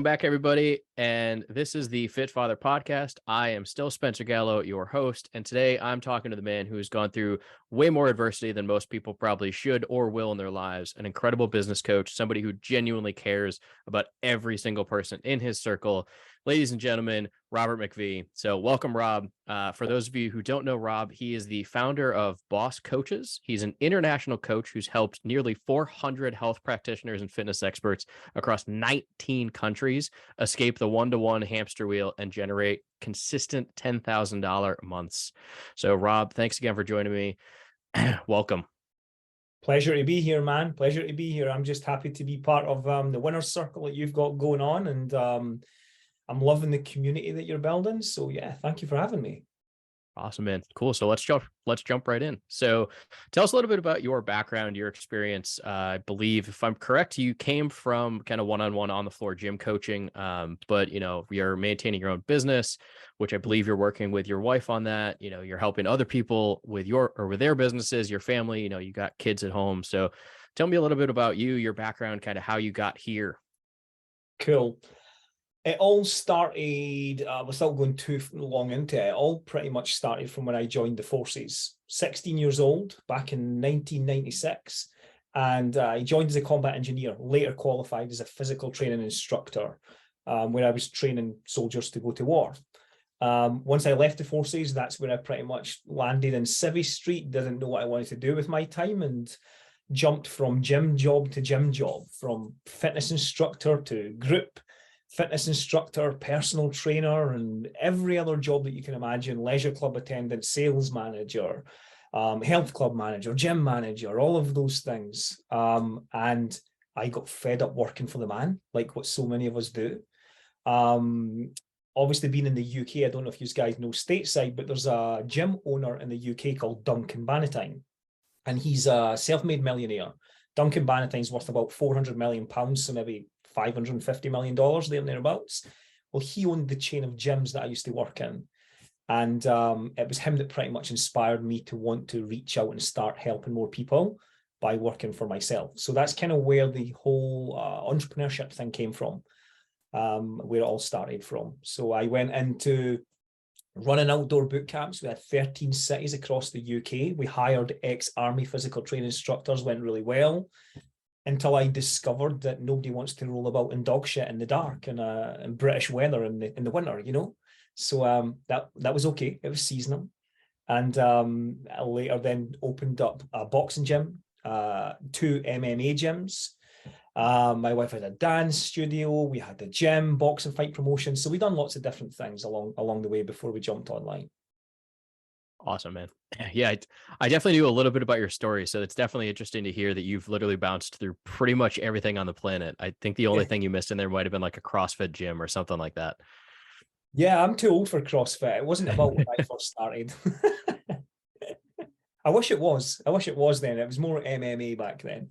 Welcome back, everybody. And this is the Fit Father podcast. I am still Spencer Gallo, your host. And today I'm talking to the man who's gone through way more adversity than most people probably should or will in their lives. An incredible business coach, somebody who genuinely cares about every single person in his circle. Ladies and gentlemen, Robert McVie. So welcome, Rob. For those of you who don't know Rob, he is the founder of Boss Coaches. He's an international coach who's helped nearly 400 health practitioners and fitness experts across 19 countries escape the one-to-one hamster wheel and generate consistent $10,000 months. So Rob, thanks again for joining me. Welcome. Pleasure to be here, man. Pleasure to be here. I'm just happy to be part of the winner's circle that you've got going on, and I'm loving the community that you're building. So yeah, thank you for having me. Awesome, man. Cool. So let's jump right in. So tell us a little bit about your background, your experience. I believe, if I'm correct, you came from kind of one-on-one on the floor gym coaching, but you're maintaining your own business, which I believe you're working with your wife on that. You're helping other people with their businesses, your family. You got kids at home. So tell me a little bit about you, your background, kind of how you got here. Cool. It all started, without going too long into it, all pretty much started from when I joined the forces. 16 years old, back in 1996. And I joined as a combat engineer, later qualified as a physical training instructor, where I was training soldiers to go to war. Once I left the forces, that's where I pretty much landed in Civvy Street, didn't know what I wanted to do with my time, and jumped from gym job to gym job, from fitness instructor to group fitness instructor, personal trainer, and every other job that you can imagine: leisure club attendant, sales manager, health club manager, gym manager, all of those things. And I got fed up working for the man, like what so many of us do. Obviously, being in the UK, I don't know if you guys know stateside, but there's a gym owner in the UK called Duncan Bannatyne, and he's a self-made millionaire. Duncan Bannatyne's worth about £400 million, so maybe $550 million there and thereabouts. Well, he owned the chain of gyms that I used to work in. And it was him that pretty much inspired me to want to reach out and start helping more people by working for myself. So that's kind of where the whole entrepreneurship thing came from, where it all started from. So I went into running outdoor boot camps. We had 13 cities across the UK. We hired ex-army physical training instructors, went really well, until I discovered that nobody wants to roll about in dog shit in the dark and in British weather in the winter, So that was okay. It was seasonal. And I later then opened up a boxing gym, 2 MMA gyms. My wife had a dance studio. We had a gym, boxing fight promotion. So we done lots of different things along the way before we jumped online. Awesome, man. Yeah, I definitely knew a little bit about your story. So it's definitely interesting to hear that you've literally bounced through pretty much everything on the planet. I think the only thing you missed in there might have been like a CrossFit gym or something like that. Yeah, I'm too old for CrossFit. It wasn't about when I first started. I wish it was. Then. It was more MMA back then.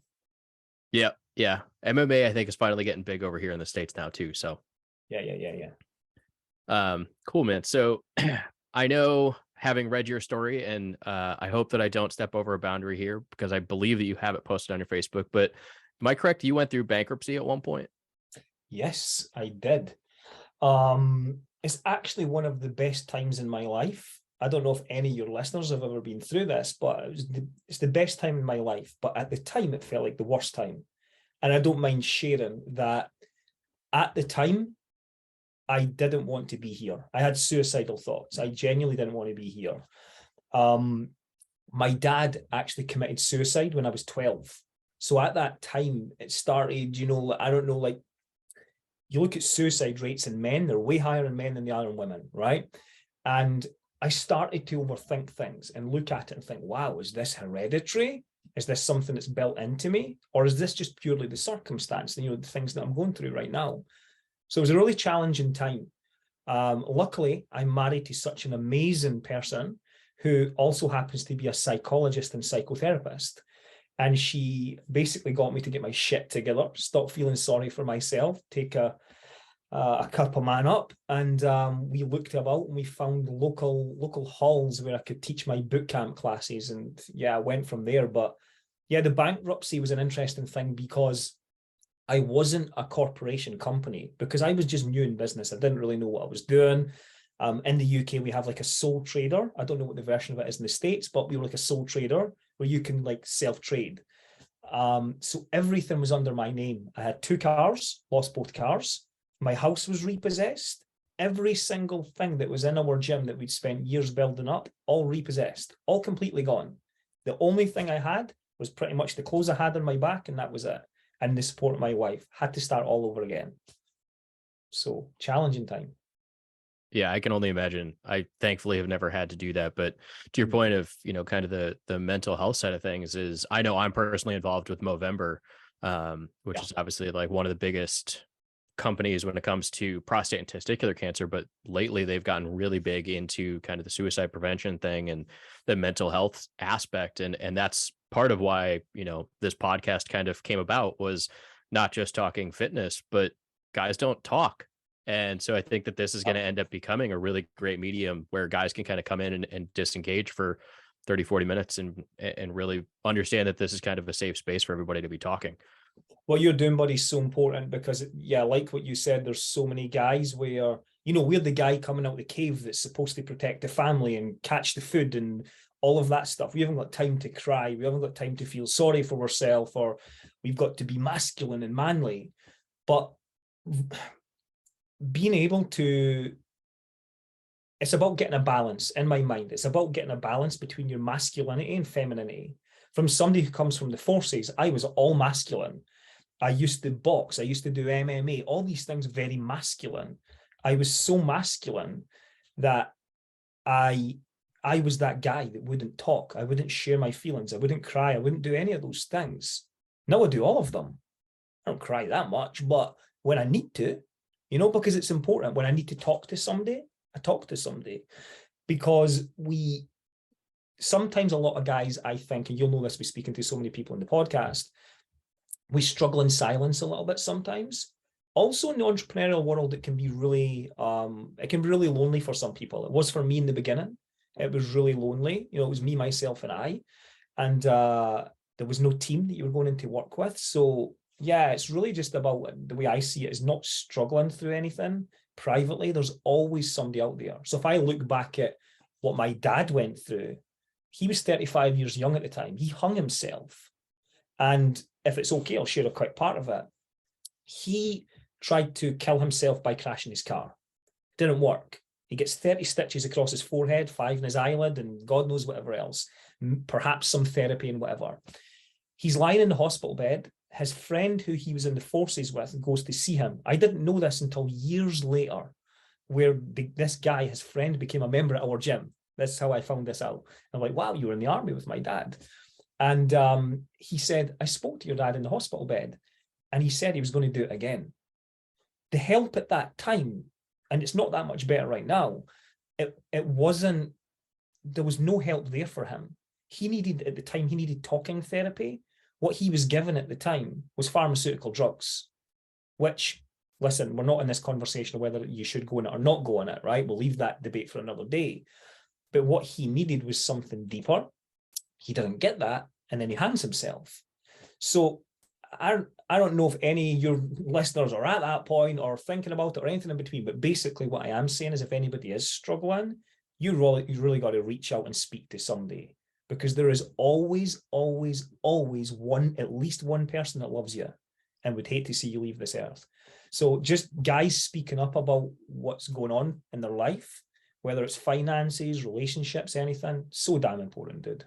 Yeah. MMA, I think, is finally getting big over here in the States now too. So Yeah. Cool, man. So I know, having read your story, and I hope that I don't step over a boundary here, because I believe that you have it posted on your Facebook, but am I correct? You went through bankruptcy at one point? Yes, I did. It's actually one of the best times in my life. I don't know if any of your listeners have ever been through this, but it's the best time in my life. But at the time, it felt like the worst time. And I don't mind sharing that at the time, I didn't want to be here. I had suicidal thoughts. I genuinely didn't want to be here. My dad actually committed suicide when I was 12. So at that time, it started, I don't know, like, you look at suicide rates in men, they're way higher in men than they are in women, right? And I started to overthink things and look at it and think, wow, is this hereditary? Is this something that's built into me? Or is this just purely the circumstance, the things that I'm going through right now? So it was a really challenging time. Luckily, I'm married to such an amazing person who also happens to be a psychologist and psychotherapist. And she basically got me to get my shit together, stop feeling sorry for myself, take a cup of man up. And we looked about and we found local halls where I could teach my boot camp classes. And yeah, I went from there. But yeah, the bankruptcy was an interesting thing because I wasn't a corporation company because I was just new in business. I didn't really know what I was doing. In the UK, we have like a sole trader. I don't know what the version of it is in the States, but we were like a sole trader where you can like self-trade. So everything was under my name. I had 2 cars, lost both cars. My house was repossessed. Every single thing that was in our gym that we'd spent years building up, all repossessed, all completely gone. The only thing I had was pretty much the clothes I had on my back, and that was it. And the support of my wife. Had to start all over again. So challenging time. Yeah, I can only imagine. I thankfully have never had to do that. But to your point of, kind of the mental health side of things is I know I'm personally involved with Movember, which is obviously like one of the biggest companies when it comes to prostate and testicular cancer. But lately they've gotten really big into kind of the suicide prevention thing and the mental health aspect. And that's part of why, this podcast kind of came about, was not just talking fitness, but guys don't talk. And so I think that this is going to end up becoming a really great medium where guys can kind of come in and disengage for 30, 40 minutes and really understand that this is kind of a safe space for everybody to be talking. What you're doing, buddy, is so important because, yeah, like what you said, there's so many guys where, we're the guy coming out of the cave that's supposed to protect the family and catch the food and all of that stuff. We haven't got time to cry. We haven't got time to feel sorry for ourselves, or we've got to be masculine and manly. But being able to, it's about getting a balance in my mind. It's about getting a balance between your masculinity and femininity. From somebody who comes from the forces, I was all masculine. I used to box. I used to do MMA, all these things very masculine. I was so masculine that I was that guy that wouldn't talk. I wouldn't share my feelings. I wouldn't cry. I wouldn't do any of those things. Now I do all of them. I don't cry that much, but when I need to, because it's important. When I need to talk to somebody, I talk to somebody, because sometimes a lot of guys, I think, and you'll know this by speaking to so many people in the podcast, we struggle in silence a little bit sometimes. Also in the entrepreneurial world, it can be really lonely for some people. It was for me in the beginning. It was really lonely. It was me, myself, and I. And there was no team that you were going into work with. So yeah, it's really just about, the way I see it, is not struggling through anything privately. There's always somebody out there. So if I look back at what my dad went through, he was 35 years young at the time. He hung himself. And if it's okay, I'll share a quick part of it. He tried to kill himself by crashing his car. Didn't work. He gets 30 stitches across his forehead, 5 in his eyelid, and God knows whatever else. Perhaps some therapy and whatever. He's lying in the hospital bed. His friend, who he was in the forces with, goes to see him. I didn't know this until years later, where this guy, his friend, became a member at our gym. That's how I found this out. I'm like, wow, you were in the army with my dad. And he said, I spoke to your dad in the hospital bed, and he said he was going to do it again. The help at that time, and it's not that much better right now, it wasn't, there was no help there for him. At the time, he needed talking therapy. What he was given at the time was pharmaceutical drugs, which, listen, we're not in this conversation of whether you should go in it or not go in it, right? We'll leave that debate for another day. But what he needed was something deeper. He didn't get that, and then he hangs himself. So I don't know if any of your listeners are at that point or thinking about it or anything in between, but basically what I am saying is, if anybody is struggling, you really got to reach out and speak to somebody, because there is always, always, always at least one person that loves you and would hate to see you leave this earth. So just guys speaking up about what's going on in their life, whether it's finances, relationships, anything, so damn important, dude.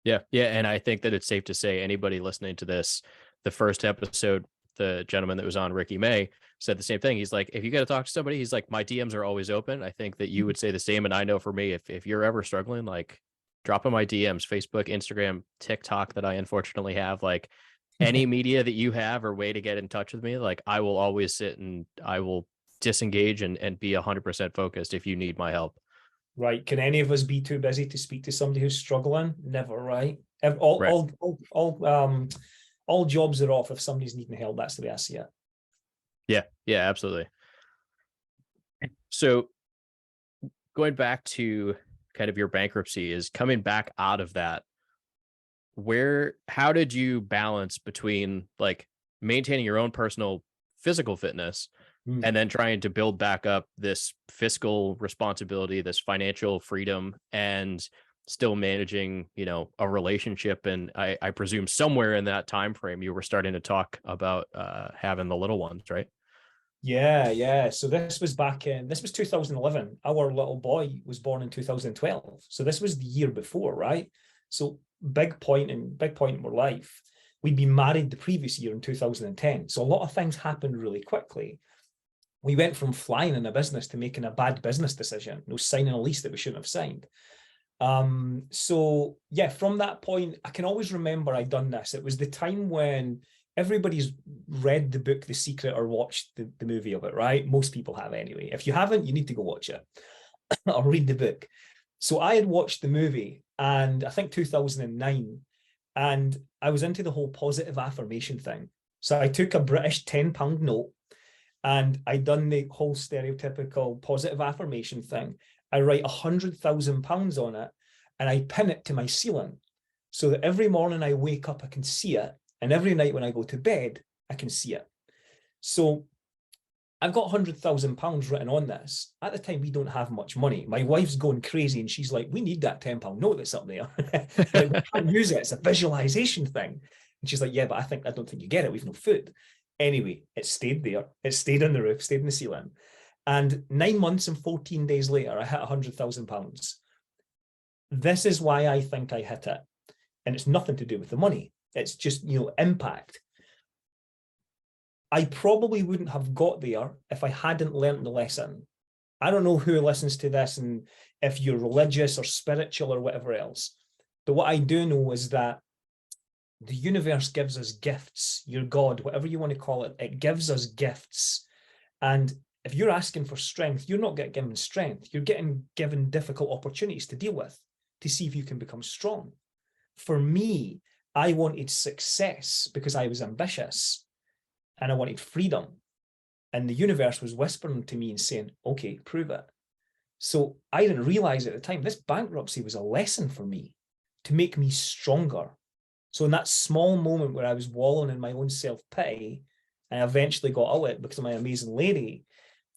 Yeah. Yeah. And I think that it's safe to say anybody listening to this, the first episode, the gentleman that was on, Ricky May, said the same thing. He's like, if you got to talk to somebody, he's like, my DMs are always open. I think that you would say the same. And I know for me, if you're ever struggling, like, drop in my DMs, Facebook, Instagram, TikTok, that I unfortunately have, like any media that you have or way to get in touch with me, like I will always sit and I will disengage and be 100% focused if you need my help. Right. Can any of us be too busy to speak to somebody who's struggling? Never, right? All jobs are off if somebody's needing help. That's the way I see it. Yeah. Yeah, absolutely. So going back to kind of your bankruptcy, is coming back out of that, how did you balance between like maintaining your own personal physical fitness, Mm. and then trying to build back up this fiscal responsibility, this financial freedom, and still managing, a relationship. And I presume somewhere in that time frame, you were starting to talk about having the little ones, right? Yeah. So this was 2011. Our little boy was born in 2012. So this was the year before, right? So big point in our life. We'd been married the previous year in 2010. So a lot of things happened really quickly. We went from flying in a business to making a bad business decision, signing a lease that we shouldn't have signed. So yeah, from that point, I can always remember I'd done this. It was the time when everybody's read the book The Secret or watched the movie of it, right? Most people have anyway. If you haven't, you need to go watch it or read the book. So I had watched the movie, and I think 2009, and I was into the whole positive affirmation thing. So I took a British £10 note, and I'd done the whole stereotypical positive affirmation thing. I write £100,000 on it, and I pin it to my ceiling so that every morning I wake up, I can see it. And every night when I go to bed, I can see it. So I've got £100,000 written on this. At the time, we don't have much money. My wife's going crazy, and she's like, we need that £10 note that's up there. Like, we can't use it. It's a visualization thing. And she's like, yeah, but I don't think you get it. We've no food. Anyway, it stayed there. It stayed on the roof, stayed in the ceiling. And 9 months and 14 days later, I hit £100,000. This is why I think I hit it. And it's nothing to do with the money. It's just, impact. I probably wouldn't have got there if I hadn't learned the lesson. I don't know who listens to this and if you're religious or spiritual or whatever else. But what I do know is that the universe gives us gifts, your God, whatever you want to call it, it gives us gifts. And if you're asking for strength, you're not getting given strength. You're getting given difficult opportunities to deal with, to see if you can become strong. For me, I wanted success because I was ambitious and I wanted freedom. And the universe was whispering to me and saying, okay, prove it. So I didn't realize at the time, this bankruptcy was a lesson for me to make me stronger. So in that small moment where I was wallowing in my own self-pity, and I eventually got out of it because of my amazing lady,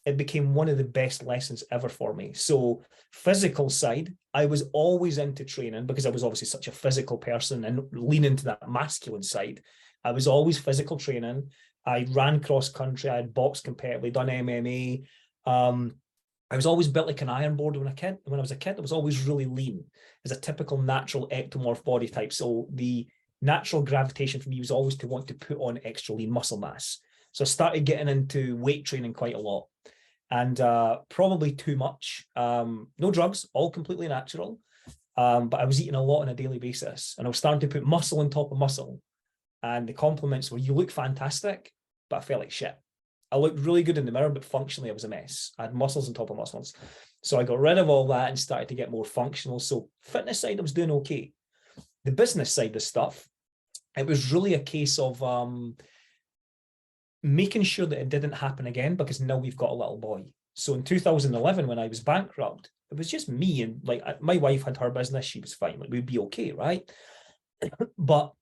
it became one of the best lessons ever for me. So physical side, I was always into training because I was obviously such a physical person and lean into that masculine side. I was always physical training. I ran cross country. I had boxed competitively, done MMA. I was always built like an iron board when I was a kid. I was always really lean as a typical natural ectomorph body type. So the natural gravitation for me was always to want to put on extra lean muscle mass. So I started getting into weight training quite a lot, and probably too much. No drugs, all completely natural. But I was eating a lot on a daily basis, and I was starting to put muscle on top of muscle. And the compliments were, you look fantastic, but I felt like shit. I looked really good in the mirror, but functionally I was a mess. I had muscles on top of muscles. So I got rid of all that and started to get more functional. So fitness side, I was doing okay. The business side of stuff, it was really a case of making sure that it didn't happen again, because now we've got a little boy. So in 2011, when I was bankrupt, it was just me, and like my wife had her business. She was fine. Like, we'd be okay, right? But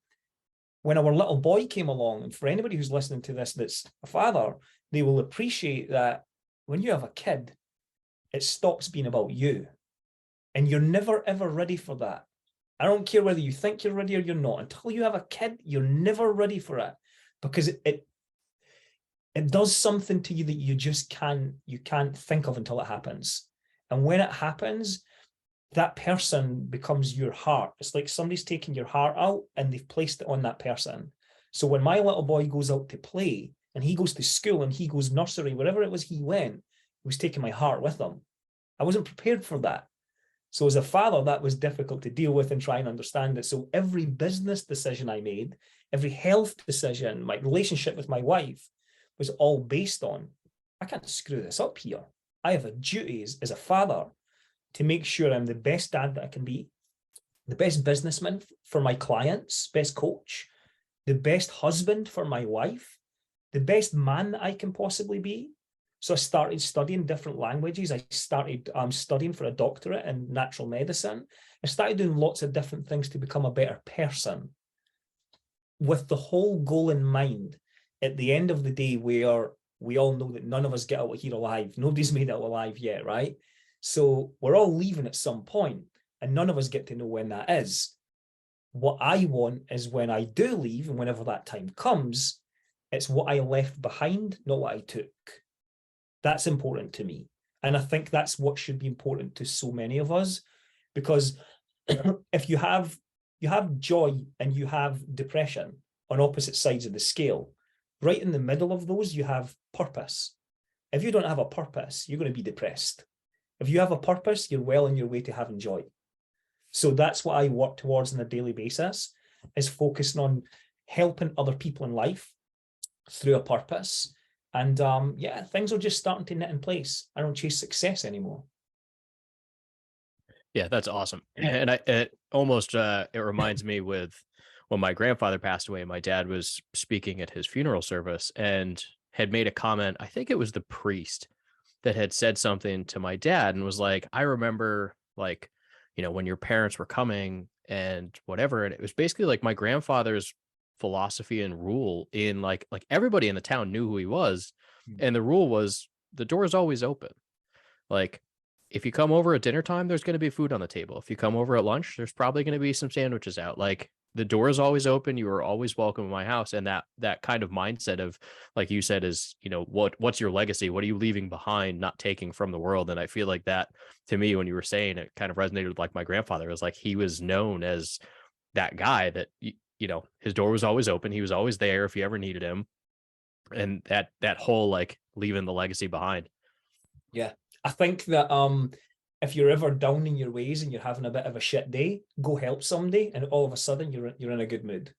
when our little boy came along, and for anybody who's listening to this that's a father, they will appreciate that when you have a kid, it stops being about you. And you're never, ever ready for that. I don't care whether you think you're ready or you're not. Until you have a kid, you're never ready for it, because it does something to you that you can't think of until it happens. And when it happens, that person becomes your heart. It's like somebody's taken your heart out and they've placed it on that person. So when my little boy goes out to play and he goes to school and he goes nursery, wherever it was he went, he was taking my heart with him. I wasn't prepared for that. So as a father, that was difficult to deal with and try and understand it. So every business decision I made, every health decision, my relationship with my wife was all based on, I can't screw this up here. I have a duty as a father to make sure I'm the best dad that I can be, the best businessman for my clients, best coach, the best husband for my wife, the best man that I can possibly be. So I started studying different languages. I started studying for a doctorate in natural medicine. I started doing lots of different things to become a better person, with the whole goal in mind at the end of the day, we all know that none of us get out of here alive. Nobody's made it out alive yet, right? So we're all leaving at some point, and none of us get to know when that is. What I want is when I do leave, and whenever that time comes, it's what I left behind, not what I took. That's important to me. And I think that's what should be important to so many of us, because if you have joy and you have depression on opposite sides of the scale, right in the middle of those, you have purpose. If you don't have a purpose, you're going to be depressed. If you have a purpose, you're well on your way to having joy. So that's what I work towards on a daily basis, is focusing on helping other people in life through a purpose. And yeah, things are just starting to knit in place. I don't chase success anymore. Yeah, that's awesome. And it almost it reminds me with when my grandfather passed away, my dad was speaking at his funeral service and had made a comment. I think it was the priest that had said something to my dad and was like, I remember, like, when your parents were coming and whatever. And it was basically like my grandfather's philosophy and rule in like everybody in the town knew who he was. And the rule was the door is always open. Like, if you come over at dinner time, there's going to be food on the table. If you come over at lunch, there's probably going to be some sandwiches out. Like, the door is always open. You are always welcome in my house. And that kind of mindset of, like you said, is, what's your legacy? What are you leaving behind, not taking from the world? And I feel like that, to me, when you were saying it, kind of resonated with like my grandfather. It was like he was known as that guy that, his door was always open. He was always there if you ever needed him. And that whole like leaving the legacy behind. Yeah. I think that if you're ever down in your ways and you're having a bit of a shit day, go help somebody, and all of a sudden you're in a good mood.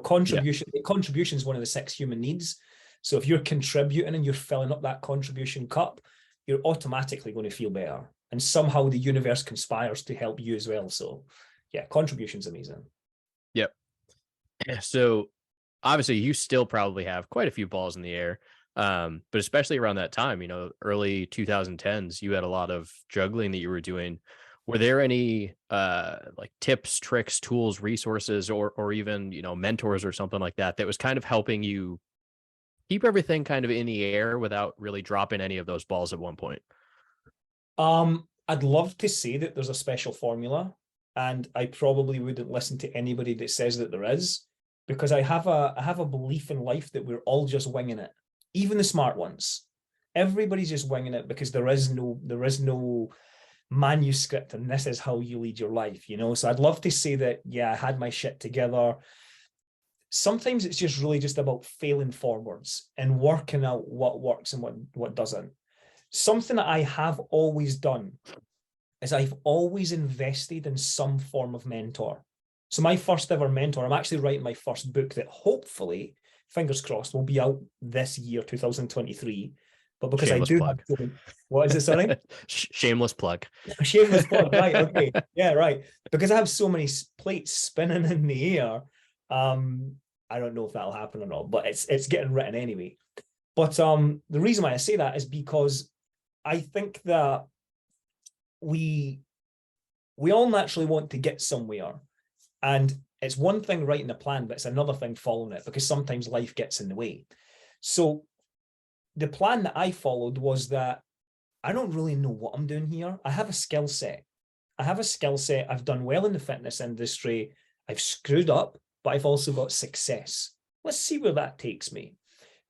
Contribution is one of the 6 human needs. So if you're contributing and you're filling up that contribution cup, you're automatically going to feel better. And somehow the universe conspires to help you as well. So yeah, contribution's amazing. Yep. So obviously you still probably have quite a few balls in the air. But especially around that time, early 2010s, you had a lot of juggling that you were doing. Were there any like tips, tricks, tools, resources, or even, mentors or something like that was kind of helping you keep everything kind of in the air without really dropping any of those balls at one point? I'd love to say that there's a special formula, and I probably wouldn't listen to anybody that says that there is, because I have a belief in life that we're all just winging it. Even the smart ones, everybody's just winging it, because there is no manuscript and this is how you lead your life, So I'd love to say that, yeah, I had my shit together. Sometimes it's just really just about failing forwards and working out what works and what doesn't. Something that I have always done is I've always invested in some form of mentor. So my first ever mentor, I'm actually writing my first book that hopefully, fingers crossed, will be out this year, 2023. But because Shameless I do plug. have to, what is it, sorry? Shameless plug. Shameless plug, right? Okay, yeah, right. Because I have so many plates spinning in the air, I don't know if that'll happen or not, but it's getting written anyway. But the reason why I say that is because I think that we all naturally want to get somewhere, and it's one thing writing a plan, but it's another thing following it, because sometimes life gets in the way. So the plan that I followed was that I don't really know what I'm doing here. I have a skill set. I've done well in the fitness industry. I've screwed up, but I've also got success. Let's see where that takes me.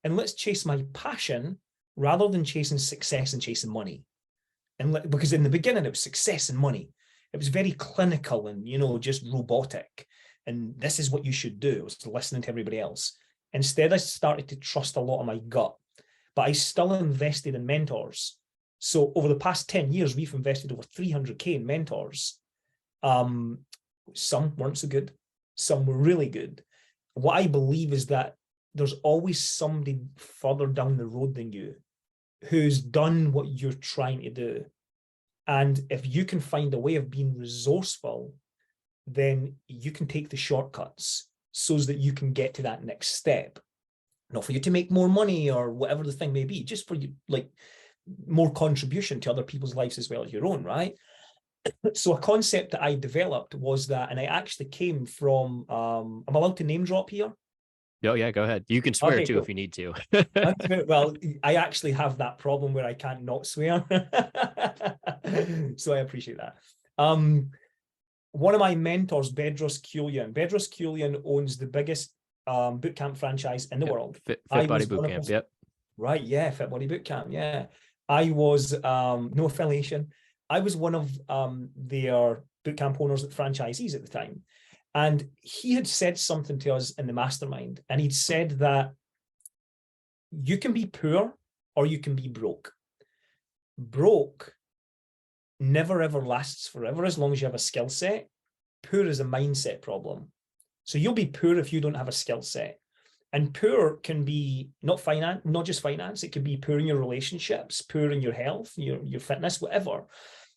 And let's chase my passion rather than chasing success and chasing money. And because in the beginning, it was success and money. It was very clinical and, just robotic. And this is what you should do. I was listening to everybody else. Instead, I started to trust a lot of my gut, but I still invested in mentors. So over the past 10 years, we've invested over 300K in mentors. Some weren't so good. Some were really good. What I believe is that there's always somebody further down the road than you who's done what you're trying to do. And if you can find a way of being resourceful, then you can take the shortcuts so that you can get to that next step. Not for you to make more money or whatever the thing may be, just for you, like, more contribution to other people's lives as well as your own, right? So a concept that I developed was that, and I actually came from, I'm allowed to name drop here? Oh yeah, go ahead. You can swear Okay, too cool. if you need to. Well, I actually have that problem where I can't not swear. So I appreciate that. One of my mentors, Bedros Keuilian owns the biggest boot camp franchise in the Yep. world. Fit I Body was Boot one of Camp. his, Yep. right, yeah, Fit Body Boot Camp, yeah. I was no affiliation. I was one of their boot camp owners, franchisees at the time. And he had said something to us in the mastermind, and he'd said that you can be poor or you can be broke. Broke never ever lasts forever as long as you have a skill set. Poor is a mindset problem. So you'll be poor if you don't have a skill set. And poor can be not just finance. It could be poor in your relationships, poor in your health, your fitness, whatever.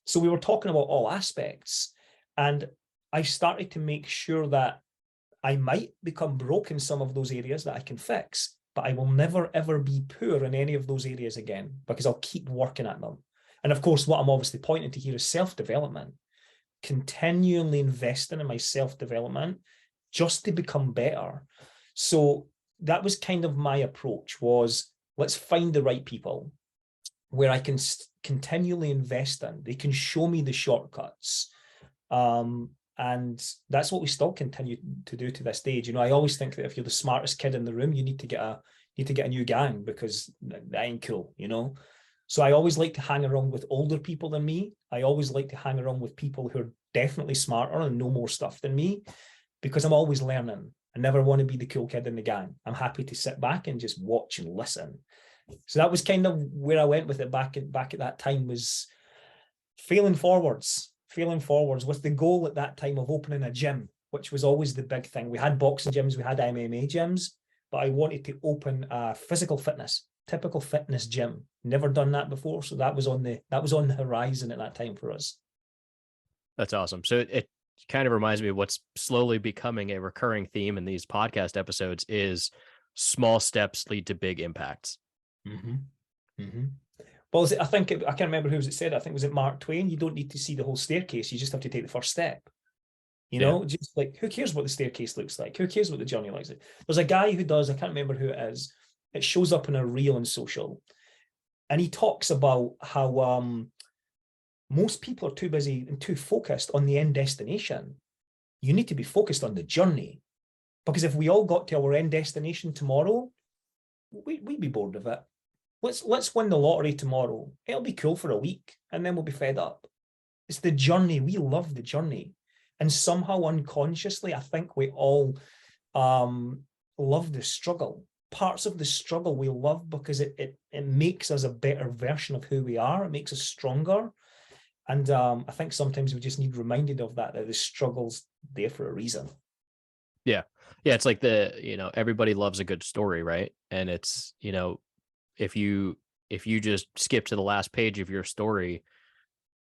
So we were talking about all aspects. And I started to make sure that I might become broke in some of those areas that I can fix, but I will never, ever be poor in any of those areas again because I'll keep working at them. And of course, what I'm obviously pointing to here is self-development, continually investing in my self-development just to become better. So that was kind of my approach, was let's find the right people where I can continually invest in. They can show me the shortcuts. And that's what we still continue to do to this stage. I always think that if you're the smartest kid in the room, you need to get a new gang because that ain't cool. So I always like to hang around with older people than me. I always like to hang around with people who are definitely smarter and know more stuff than me, because I'm always learning. I never want to be the cool kid in the gang. I'm happy to sit back and just watch and listen. So that was kind of where I went with it back at that time, was failing forwards with the goal at that time of opening a gym, which was always the big thing. We had boxing gyms, we had MMA gyms, but I wanted to open a physical fitness, typical fitness gym. Never done that before. So that was on the horizon at that time for us. That's awesome. So it kind of reminds me of what's slowly becoming a recurring theme in these podcast episodes is small steps lead to big impacts. Mm-hmm. Mm-hmm. Well, I can't remember who said it. I think was it Mark Twain. You don't need to see the whole staircase. You just have to take the first step. Just like, who cares what the staircase looks like? Who cares what the journey looks like? There's a guy who does, I can't remember who it is. It shows up in a reel on social. And he talks about how most people are too busy and too focused on the end destination. You need to be focused on the journey. Because if we all got to our end destination tomorrow, we'd be bored of it. Let's win the lottery tomorrow. It'll be cool for a week and then we'll be fed up. It's the journey. We love the journey. And somehow unconsciously, I think we all love the struggle. Parts of the struggle we love because it makes us a better version of who we are. It makes us stronger. And I think sometimes we just need reminded of that the struggle's there for a reason. Yeah. Yeah. It's like everybody loves a good story, right? And it's, if you just skip to the last page of your story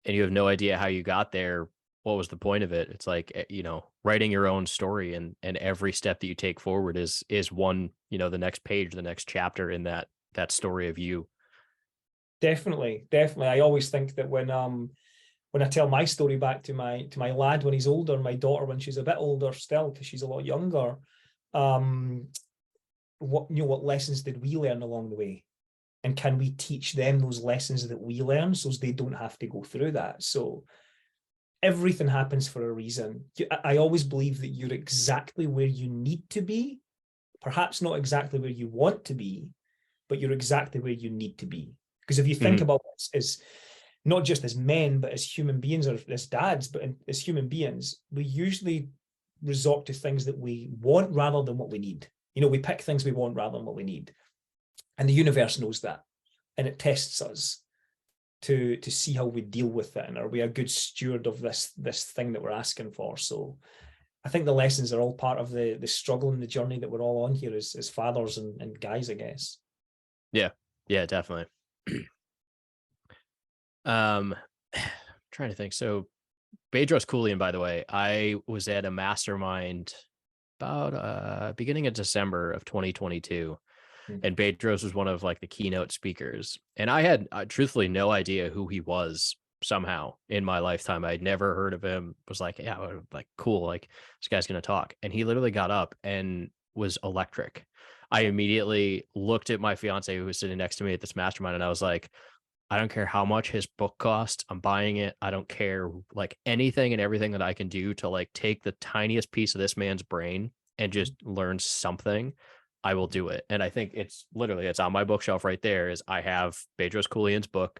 and you have no idea how you got there, what was the point of it? It's like, writing your own story, and every step that you take forward is one, the next page, the next chapter in that story of you. Definitely. I always think that when I tell my story back to my lad when he's older, my daughter when she's a bit older still, because she's a lot younger, what lessons did we learn along the way? And can we teach them those lessons that we learn so they don't have to go through that? So everything happens for a reason. I always believe that you're exactly where you need to be, perhaps not exactly where you want to be, but you're exactly where you need to be. Because if you think about this as not just as men, but as human beings, or as dads, but as human beings, we usually resort to things that we want rather than what we need. We pick things we want rather than what we need. And the universe knows that. And it tests us to see how we deal with it. And are we a good steward of this thing that we're asking for? So I think the lessons are all part of the struggle and the journey that we're all on here as fathers and guys, I guess. Yeah. Yeah, definitely. Trying to think. So Bedros Keuilian, by the way, I was at a mastermind about beginning of December of 2022. And Bedros was one of like the keynote speakers. And I had truthfully no idea who he was somehow in my lifetime. I'd never heard of him. Was like, yeah, like cool. Like this guy's going to talk. And he literally got up and was electric. I immediately looked at my fiance who was sitting next to me at this mastermind, and I was like, I don't care how much his book costs. I'm buying it. I don't care, like, anything and everything that I can do to like take the tiniest piece of this man's brain and just learn something. I will do it. And I think it's on my bookshelf right there. Is I have Bedros Keuilian's book.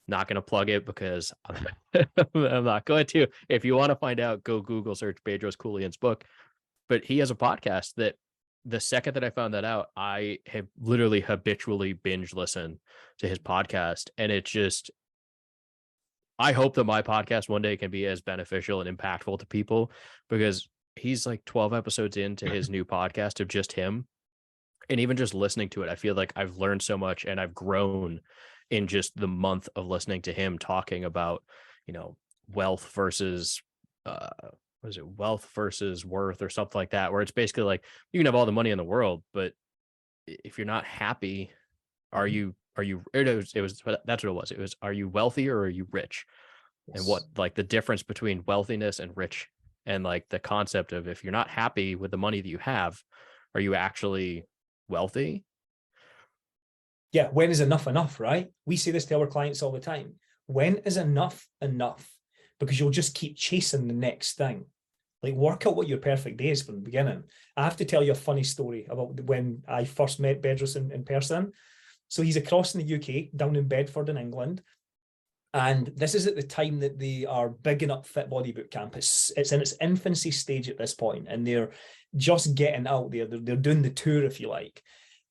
Not going to plug it because I'm not going to. If you want to find out, go Google search Bedros Keuilian's book. But he has a podcast that the second that I found that out, I have literally habitually binge listen to his podcast. And it's just, I hope that my podcast one day can be as beneficial and impactful to people, because he's like 12 episodes into his new podcast of just him. And even just listening to it, I feel like I've learned so much and I've grown in just the month of listening to him talking about, wealth versus, what is it, wealth versus worth or something like that, where it's basically like you can have all the money in the world, but if you're not happy, that's what it was. It was, are you wealthy or are you rich? And what, like, the difference between wealthiness and rich, and like the concept of, if you're not happy with the money that you have, are you actually wealthy? Yeah, when is enough enough, right? We say this to our clients all the time. When is enough enough? Because you'll just keep chasing the next thing. Like, work out what your perfect day is from the beginning. I have to tell you a funny story about when I first met Bedros in person. So he's across in the UK, down in Bedford in England. And this is at the time that they are bigging up Fit Body Bootcamp. It's in its infancy stage at this point, and they're just getting out there. They're doing the tour, if you like.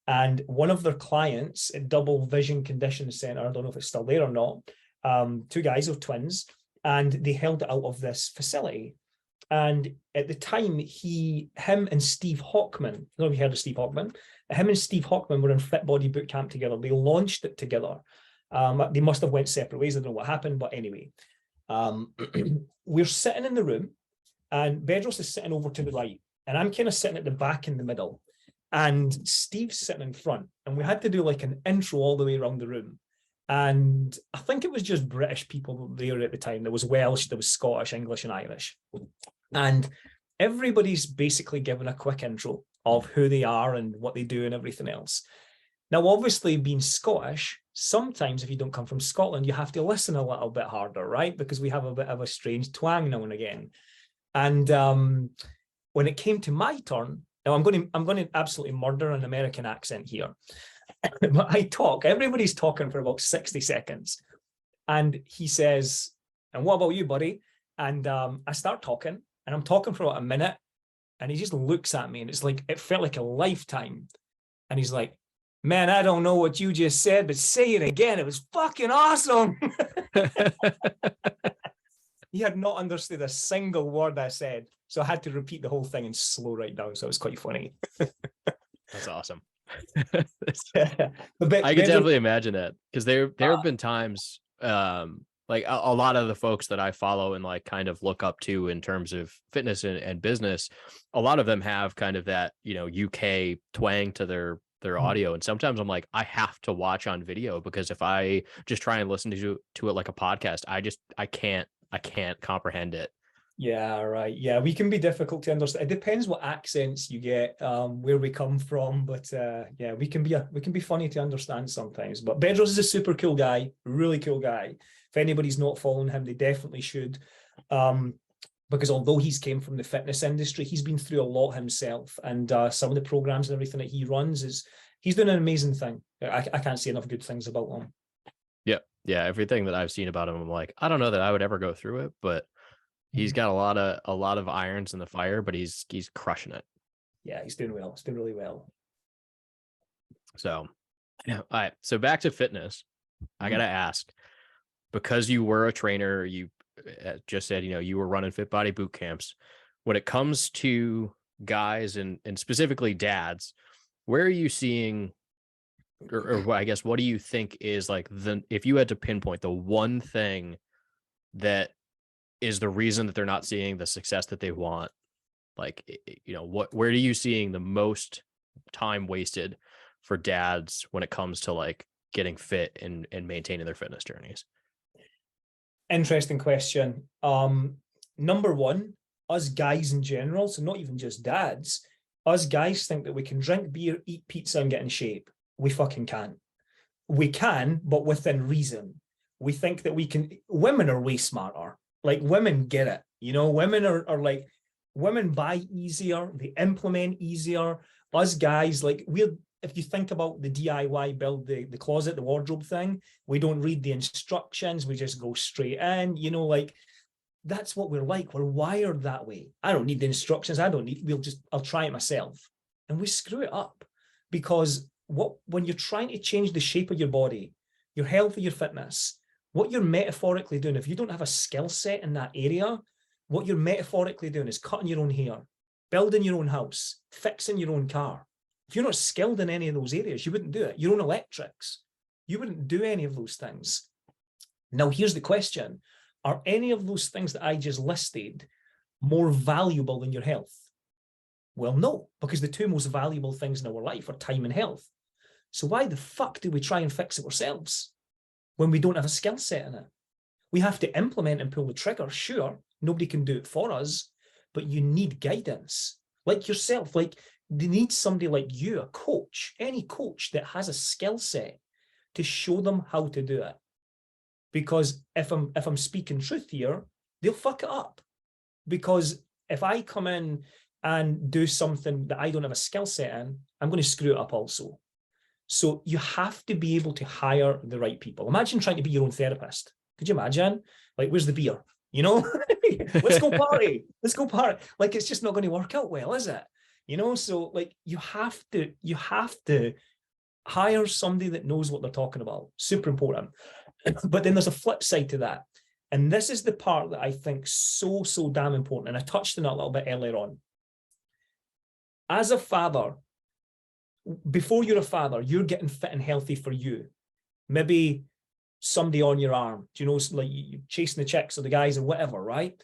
And one of their clients at Double Vision Condition Center, I don't know if it's still there or not, two guys, or twins, and they held it out of this facility. And at the time, him and Steve Hockman, I don't know if you heard of Steve Hockman, him and Steve Hockman were in Fit Body Bootcamp together. They launched it together. They must have went separate ways. I don't know what happened, but anyway, we're sitting in the room, and Bedros is sitting over to the right, and I'm kind of sitting at the back in the middle, and Steve's sitting in front, and we had to do like an intro all the way around the room. And I think it was just British people there at the time. There was Welsh, there was Scottish, English, and Irish. And everybody's basically given a quick intro of who they are and what they do and everything else. Now, obviously, being Scottish, sometimes if you don't come from Scotland, you have to listen a little bit harder, right? Because we have a bit of a strange twang now and again. And when it came to my turn, now I'm going to absolutely murder an American accent here. But everybody's talking for about 60 seconds. And he says, and what about you, buddy? And I start talking, and I'm talking for about a minute, and he just looks at me, and it's like, it felt like a lifetime. And he's like, man, I don't know what you just said, but say it again. It was fucking awesome. He had not understood a single word I said. So I had to repeat the whole thing and slow right down. So it was quite funny. That's awesome. I can definitely imagine that, because there have been times, like a lot of the folks that I follow and like kind of look up to in terms of fitness and business, a lot of them have kind of that, UK twang to their audio. And sometimes I'm like, I have to watch on video, because if I just try and listen to it like a podcast, I can't comprehend it. Yeah, right. Yeah, we can be difficult to understand. It depends what accents you get, where we come from, but yeah, we can be funny to understand sometimes. But Bedros is a super cool guy, really cool guy. If anybody's not following him, they definitely should, because although he's came from the fitness industry, he's been through a lot himself, and some of the programs and everything that he runs he's doing an amazing thing. I can't say enough good things about him. Yeah, everything that I've seen about him, I'm like, I don't know that I would ever go through it, but he's got a lot of irons in the fire, but he's crushing it. Yeah, he's doing well. He's doing really well. So, all right. So back to fitness. I gotta ask, because you were a trainer, you just said, you were running Fit Body boot camps. When it comes to guys and specifically dads, where are you seeing, or I guess, what do you think is like if you had to pinpoint the one thing that is the reason that they're not seeing the success that they want? Like, where are you seeing the most time wasted for dads when it comes to like getting fit and maintaining their fitness journeys? Interesting question. Number one, us guys in general, so not even just dads, Us guys think that we can drink beer, eat pizza, and get in shape. We fucking can't. We can, but within reason. We think that we can. Women are way smarter. Like, women get it. You know, women are like, women buy easier, they implement easier. Us guys, like, if you think about the DIY build, the closet, the wardrobe thing, we don't read the instructions, we just go straight in, you know, like, that's what we're like. We're wired that way. I don't need the instructions. I'll try it myself. And we screw it up because when you're trying to change the shape of your body, your health, your fitness, what you're metaphorically doing, if you don't have a skill set in that area, what you're metaphorically doing is cutting your own hair, building your own house, fixing your own car. If you're not skilled in any of those areas, you wouldn't do it. Your own electrics, you wouldn't do any of those things. Now, here's the question. Are any of those things that I just listed more valuable than your health? Well, no, because the two most valuable things in our life are time and health. So why the fuck do we try and fix it ourselves when we don't have a skill set in it? We have to implement and pull the trigger. Sure, nobody can do it for us, but you need guidance. Like yourself, like they need somebody like you, a coach, any coach that has a skill set to show them how to do it. Because if I'm speaking truth here, they'll fuck it up. Because if I come in and do something that I don't have a skill set in, I'm going to screw it up also. So you have to be able to hire the right people. Imagine trying to be your own therapist. Could you imagine? Like, where's the beer? You know, let's go party. Let's go party. Like, it's just not going to work out well, is it? You know, so like you have to hire somebody that knows what they're talking about. Super important. But then there's a flip side to that. And this is the part that I think so damn important. And I touched on it a little bit earlier on. As a father, before you're a father, you're getting fit and healthy for you. Maybe somebody on your arm, you know, like you're chasing the chicks or the guys or whatever, right?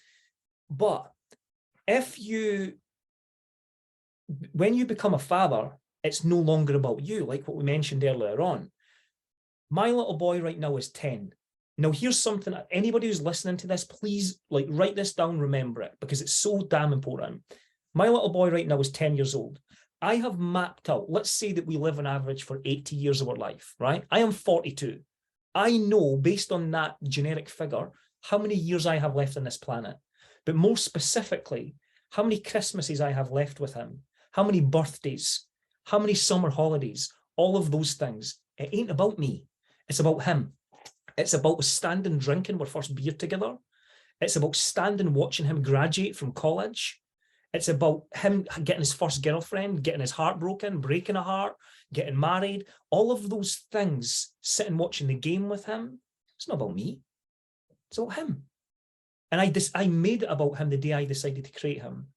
But when you become a father, it's no longer about you, like what we mentioned earlier on. My little boy right now is 10. Now, here's something, anybody who's listening to this, please like write this down, remember it, because it's so damn important. My little boy right now is 10 years old. I have mapped out, let's say that we live on average for 80 years of our life, right? I am 42. I know, based on that generic figure, how many years I have left on this planet. But more specifically, how many Christmases I have left with him, how many birthdays, how many summer holidays, all of those things. It ain't about me. It's about him. It's about us standing drinking our first beer together. It's about standing watching him graduate from college. It's about him getting his first girlfriend, getting his heart broken, breaking a heart, getting married. All of those things, sitting watching the game with him. It's not about me. It's about him. And I made it about him the day I decided to create him.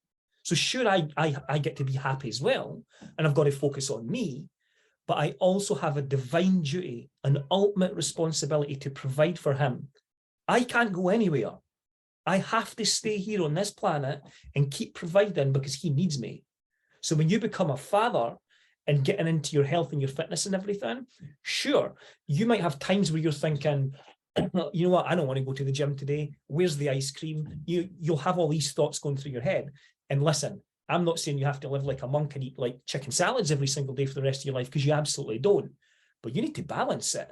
So sure, I get to be happy as well, and I've got to focus on me, but I also have a divine duty, an ultimate responsibility to provide for him. I can't go anywhere. I have to stay here on this planet and keep providing because he needs me. So when you become a father and getting into your health and your fitness and everything, sure, you might have times where you're thinking, you know what, I don't want to go to the gym today. Where's the ice cream? You'll have all these thoughts going through your head. And listen, I'm not saying you have to live like a monk and eat like chicken salads every single day for the rest of your life, because you absolutely don't. But you need to balance it.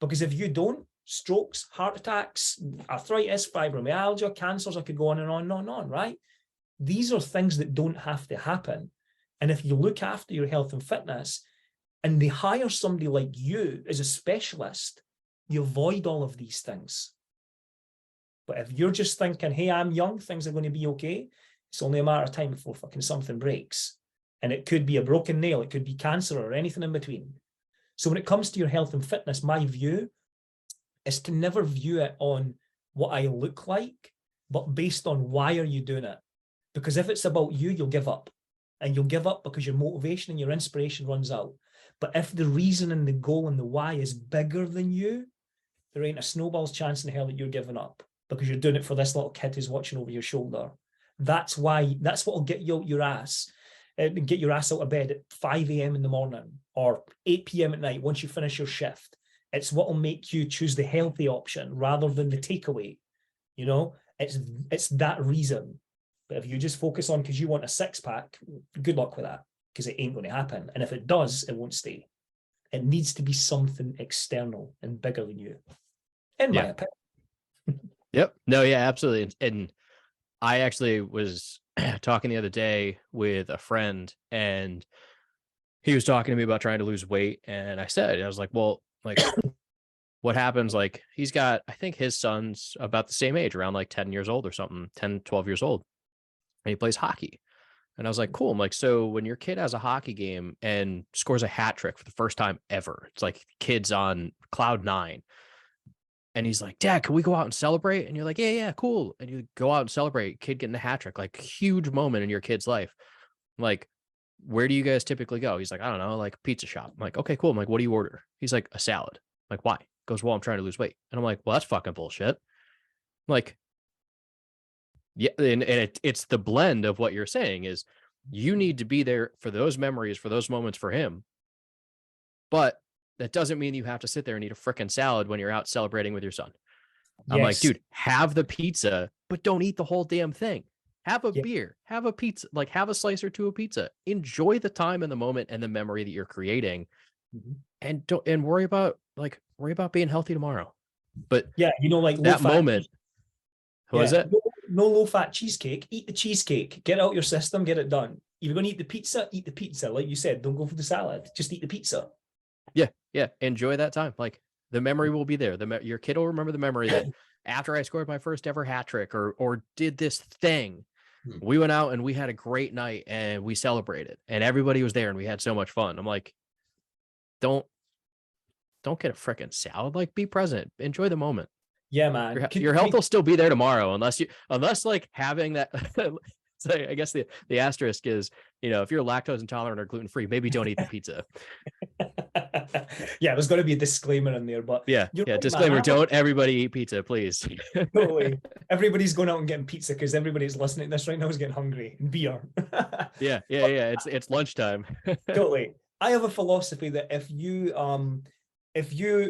Because if you don't, strokes, heart attacks, arthritis, fibromyalgia, cancers, I could go on and on and on and on, right? These are things that don't have to happen. And if you look after your health and fitness and they hire somebody like you as a specialist, you avoid all of these things. But if you're just thinking, hey, I'm young, things are going to be okay, it's only a matter of time before fucking something breaks. And it could be a broken nail, it could be cancer or anything in between. So when it comes to your health and fitness, my view is to never view it on what I look like, but based on why are you doing it? Because if it's about you, you'll give up. And you'll give up because your motivation and your inspiration runs out. But if the reason and the goal and the why is bigger than you, there ain't a snowball's chance in hell that you're giving up, because you're doing it for this little kid who's watching over your shoulder. That's what will get you out your ass, get your ass out of bed at 5 a.m. in the morning or 8 p.m. at night once you finish your shift. It's what will make you choose the healthy option rather than the takeaway. You know, it's that reason. But if you just focus on because you want a six pack, good luck with that. because it ain't going to happen. And if it does, it won't stay. It needs to be something external and bigger than you, in my opinion. Yep. No, yeah, absolutely. And I actually was talking the other day with a friend, and he was talking to me about trying to lose weight. And I was like, well, like, what happens? Like, he's got, I think his son's about the same age, around like 10 years old or something, 10, 12 years old. And he plays hockey. And I was like, cool. I'm like, so when your kid has a hockey game and scores a hat trick for the first time ever, it's like kids on cloud nine. And he's like, Dad, can we go out and celebrate? And you're like, yeah, cool. And you go out and celebrate, kid getting a hat trick, like huge moment in your kid's life. I'm like, where do you guys typically go? He's like, I don't know, like pizza shop. I'm like, okay, cool. I'm like, what do you order? He's like, a salad. I'm like, why? He goes, well, I'm trying to lose weight. And I'm like, well, that's fucking bullshit. I'm like, yeah. And it's the blend of what you're saying is you need to be there for those memories, for those moments for him. But that doesn't mean you have to sit there and eat a freaking salad when you're out celebrating with your son. I'm like, dude, have the pizza, but don't eat the whole damn thing. Have a beer, have a pizza, like have a slice or two of pizza. Enjoy the time and the moment and the memory that you're creating. And worry about being healthy tomorrow. But yeah, like that moment. What was it? No low fat cheesecake. Eat the cheesecake. Get it out your system. Get it done. If you're going to eat the pizza, eat the pizza. Like you said, don't go for the salad. Just eat the pizza. Yeah. Enjoy that time. Like the memory will be there. Your kid will remember the memory that after I scored my first ever hat trick or did this thing, we went out and we had a great night and we celebrated and everybody was there and we had so much fun. I'm like, don't get a freaking salad. Like, be present. Enjoy the moment. Yeah, man. Your health will still be there tomorrow unless like having that. So I guess the asterisk is, if you're lactose intolerant or gluten free, maybe don't eat the pizza. Yeah, there's got to be a disclaimer in there, but yeah, disclaimer: don't everybody eat pizza, please. Totally. Everybody's going out and getting pizza because everybody's listening to this right now is getting hungry and beer. yeah. It's lunchtime. Totally. I have a philosophy that if you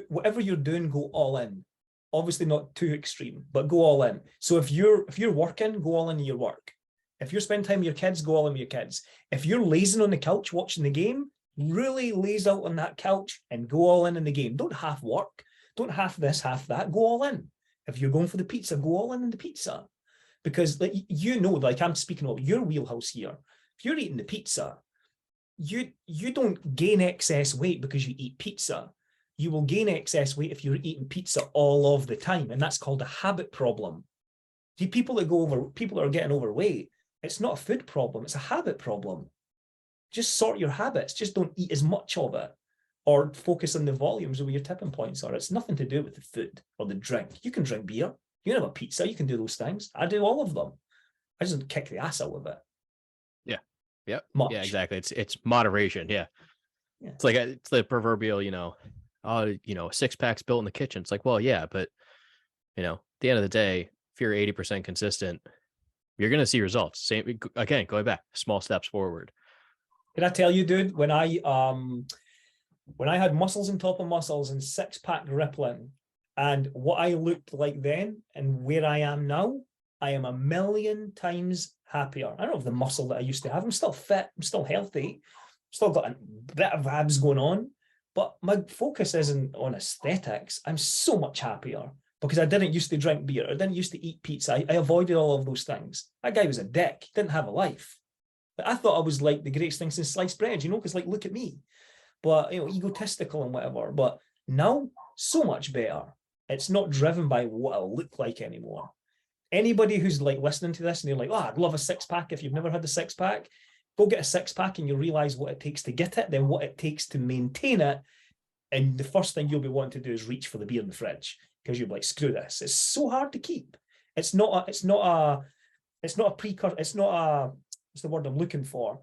whatever you're doing, go all in. Obviously not too extreme, but go all in. So if you're working, go all in your work. If you're spending time with your kids, go all in with your kids. If you're lazing on the couch watching the game, really laze out on that couch and go all in the game. Don't half work. Don't half this, half that. Go all in. If you're going for the pizza, go all in the pizza. Because like I'm speaking about your wheelhouse here. If you're eating the pizza, you don't gain excess weight because you eat pizza. You will gain excess weight if you're eating pizza all of the time. And that's called a habit problem. The people that are getting overweight, it's not a food problem, it's a habit problem. Just sort your habits. Just don't eat as much of it or focus on the volumes where your tipping points are. It's nothing to do with the food or the drink. You can drink beer. You can have a pizza. You can do those things. I do all of them. I just don't kick the ass out of it. Yeah. Yep. Much. Yeah, exactly. It's moderation. Yeah. It's like it's the proverbial, a 6-pack's built in the kitchen. It's like, well, yeah, but at the end of the day, if you're 80% consistent, you're going to see results. Same again, going back, small steps forward. Can I tell you, dude, when I had muscles on top of muscles and 6-pack rippling, and what I looked like then and where I am now, I am 1,000,000 times happier. I don't have the muscle that I used to have. I'm still fit. I'm still healthy. Still got a bit of abs going on, but my focus isn't on aesthetics. I'm so much happier because I didn't used to drink beer. I didn't used to eat pizza. I avoided all of those things. That guy was a dick. He didn't have a life. But I thought I was like the greatest thing since sliced bread, because like, look at me. But, egotistical and whatever. But now, so much better. It's not driven by what I look like anymore. Anybody who's like listening to this and they're like, oh, I'd love a 6-pack. If you've never had a 6-pack, go get a 6-pack and you'll realize what it takes to get it, then what it takes to maintain it. And the first thing you'll be wanting to do is reach for the beer in the fridge because you'll be like, screw this. It's so hard to keep. It's not a precursor. It's not a, what's the word I'm looking for?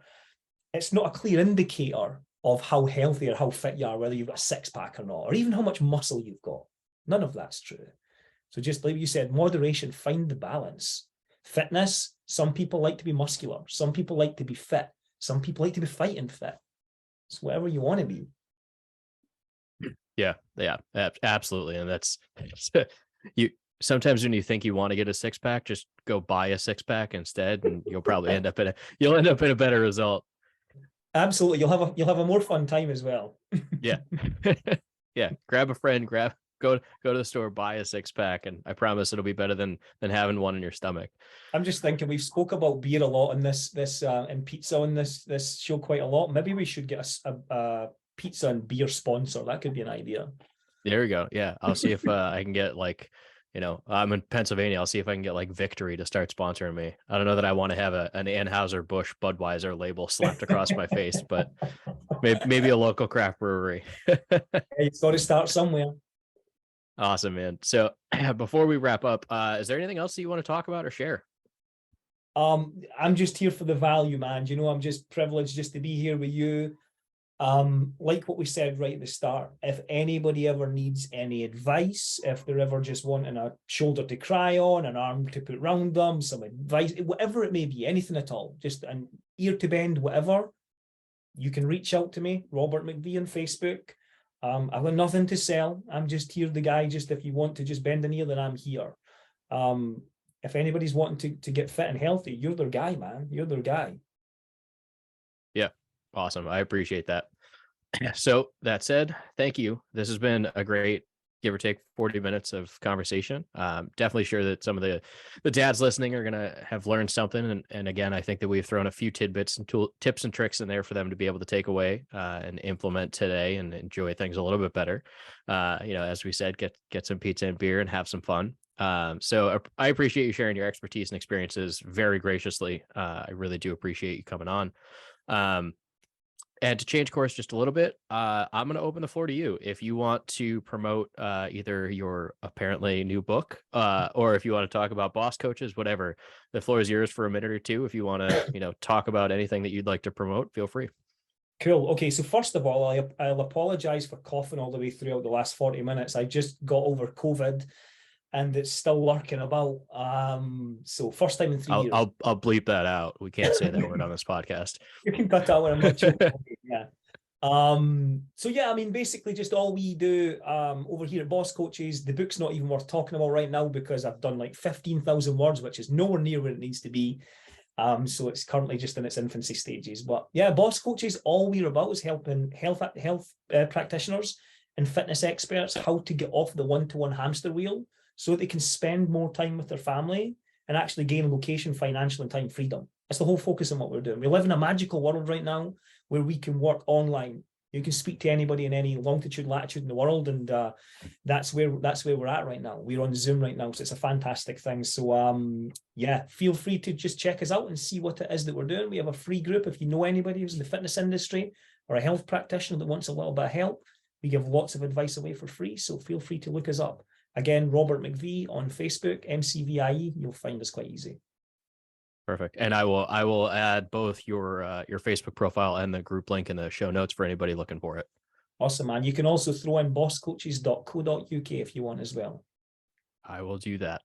It's not a clear indicator of how healthy or how fit you are, whether you've got a 6-pack or not, or even how much muscle you've got. None of that's true. So just like you said, moderation, find the balance. Fitness, some people like to be muscular. Some people like to be fit. Some people like to be fighting fit. It's whatever you want to be. Yeah, absolutely. And that's you. Sometimes when you think you want to get a 6-pack, just go buy a 6-pack instead, and you'll probably end up in a better result. Absolutely. You'll have a more fun time as well. Yeah. Yeah. Grab a friend, go to the store, buy a 6-pack, and I promise it'll be better than having one in your stomach. I'm just thinking we've spoke about beer a lot in this and pizza on this show quite a lot. Maybe we should get a pizza and beer sponsor. That could be an idea. There we go. Yeah. I'll see if I can get like, I'm in Pennsylvania. I'll see if I can get like Victory to start sponsoring me. I don't know that I want to have an Anheuser-Busch Budweiser label slapped across my face, but maybe a local craft brewery. It's got to start somewhere. Awesome, man. So before we wrap up, is there anything else that you want to talk about or share? I'm just here for the value, man. I'm just privileged just to be here with you. Like what we said right at the start, if anybody ever needs any advice, if they're ever just wanting a shoulder to cry on, an arm to put around them, some advice, whatever it may be, anything at all, just an ear to bend, whatever, you can reach out to me, Robert McVie on Facebook. I've got nothing to sell. I'm just here, the guy, just if you want to just bend an ear, then I'm here. If anybody's wanting to get fit and healthy, you're their guy, man. You're their guy. Yeah. Awesome. I appreciate that. So that said, thank you. This has been a great, give or take 40 minutes of conversation. Definitely sure that some of the dads listening are going to have learned something. And again, I think that we've thrown a few tidbits and tips and tricks in there for them to be able to take away and implement today and enjoy things a little bit better. As we said, get some pizza and beer and have some fun. So I appreciate you sharing your expertise and experiences very graciously. I really do appreciate you coming on. And to change course just a little bit, I'm going to open the floor to you. If you want to promote either your apparently new book or if you want to talk about boss coaches, whatever, the floor is yours for a minute or two. If you want to, talk about anything that you'd like to promote, feel free. Cool. Okay, so first of all, I'll apologize for coughing all the way throughout the last 40 minutes. I just got over COVID and it's still lurking about. So first time in 3 years. I'll bleep that out. We can't say that word on this podcast. You can cut out when I'm not joking. Yeah. So yeah, I mean, basically just all we do over here at Boss Coaches, the book's not even worth talking about right now because I've done like 15,000 words, which is nowhere near where it needs to be. So it's currently just in its infancy stages. But yeah, Boss Coaches, all we're about is helping health practitioners and fitness experts how to get off the one-to-one hamster wheel so that they can spend more time with their family and actually gain location, financial, and time freedom. That's the whole focus on what we're doing. We live in a magical world right now where we can work online. You can speak to anybody in any longitude, latitude in the world, and that's where we're at right now. We're on Zoom right now, so it's a fantastic thing. So yeah, feel free to just check us out and see what it is that we're doing. We have a free group. If you know anybody who's in the fitness industry or a health practitioner that wants a little bit of help, we give lots of advice away for free. So feel free to look us up. Again, Robert McVie on Facebook, MCVIE. You'll find us quite easy. Perfect. And I will add both your Facebook profile and the group link in the show notes for anybody looking for it. Awesome, man. You can also throw in bosscoaches.co.uk if you want as well. I will do that.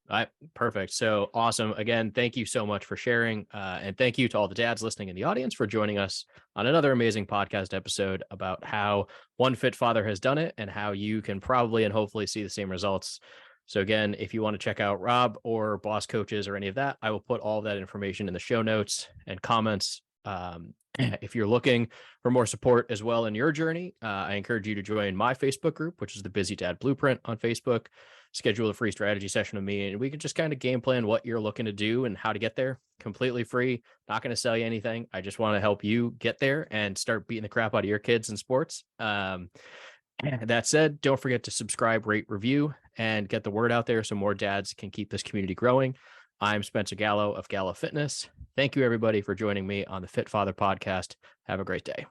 All right, perfect. So awesome. Again, thank you so much for sharing. And thank you to all the dads listening in the audience for joining us on another amazing podcast episode about how one fit father has done it and how you can probably and hopefully see the same results. So again, if you want to check out Rob or Boss Coaches or any of that, I will put all of that information in the show notes and comments. If you're looking for more support as well in your journey, I encourage you to join my Facebook group, which is the Busy Dad Blueprint on Facebook. Schedule a free strategy session with me, and we can just kind of game plan what you're looking to do and how to get there. Completely free. Not going to sell you anything. I just want to help you get there and start beating the crap out of your kids in sports. That said, don't forget to subscribe, rate, review, and get the word out there so more dads can keep this community growing. I'm Spencer Gallo of Gallo Fitness. Thank you, everybody, for joining me on the Fit Father podcast. Have a great day.